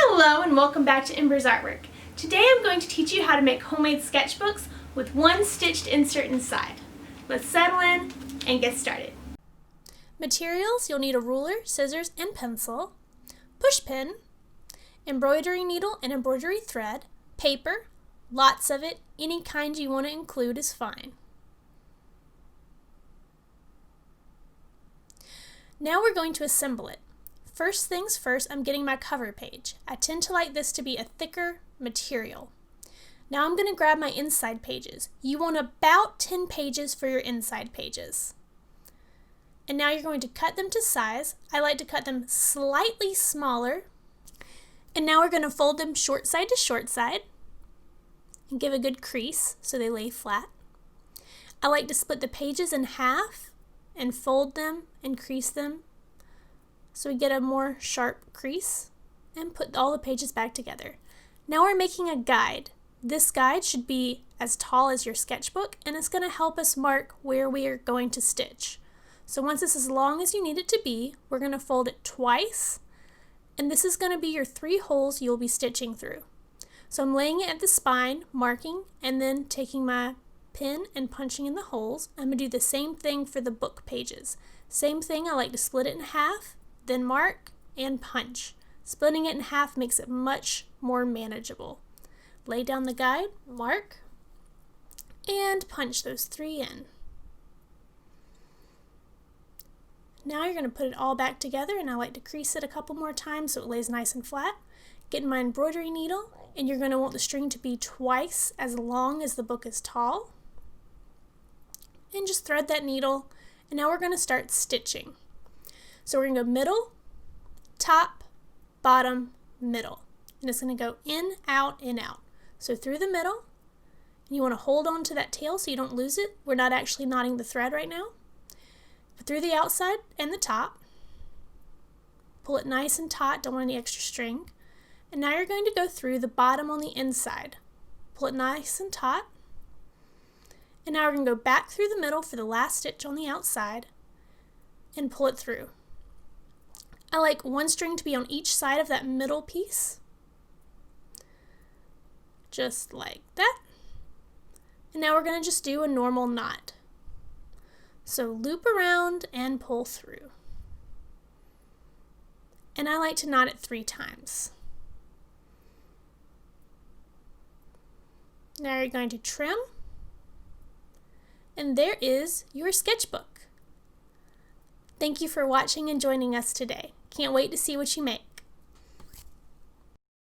Hello and welcome back to Ember's Artwork. Today I'm going to teach you how to make homemade sketchbooks with one stitched insert inside. Let's settle in and get started. Materials: you'll need a ruler, scissors, and pencil, push pin, embroidery needle and embroidery thread, paper, lots of it, any kind you want to include is fine. Now we're going to assemble it. First things first, I'm getting my cover page. I tend to like this to be a thicker material. Now I'm going to grab my inside pages. You want about 10 pages for your inside pages. And now you're going to cut them to size. I like to cut them slightly smaller. And now we're going to fold them short side to short side and give a good crease so they lay flat. I like to split the pages in half and fold them and crease them so we get a more sharp crease, and put all the pages back together. Now we're making a guide. This guide should be as tall as your sketchbook, and it's going to help us mark where we are going to stitch. So once it's as long as you need it to be, we're going to fold it twice, and this is going to be your 3 holes you'll be stitching through. So I'm laying it at the spine, marking, and then taking my pin and punching in the holes. I'm going to do the same thing for the book pages. Same thing, I like to split it in half, then mark and punch. Splitting it in half makes it much more manageable. Lay down the guide, mark, and punch those 3 in. Now you're going to put it all back together, and I like to crease it a couple more times so it lays nice and flat. Get my embroidery needle, and you're going to want the string to be twice as long as the book is tall. And just thread that needle, and now we're going to start stitching. So we're going to go middle, top, bottom, middle. And it's going to go in, out, in, out. So through the middle, and you want to hold on to that tail so you don't lose it. We're not actually knotting the thread right now. But through the outside and the top, pull it nice and taut, don't want any extra string. And now you're going to go through the bottom on the inside. Pull it nice and taut. And now we're going to go back through the middle for the last stitch on the outside and pull it through. I like one string to be on each side of that middle piece. Just like that. And now we're going to just do a normal knot. So loop around and pull through. And I like to knot it 3 times. Now you're going to trim. And there is your sketchbook. Thank you for watching and joining us today. Can't wait to see what you make.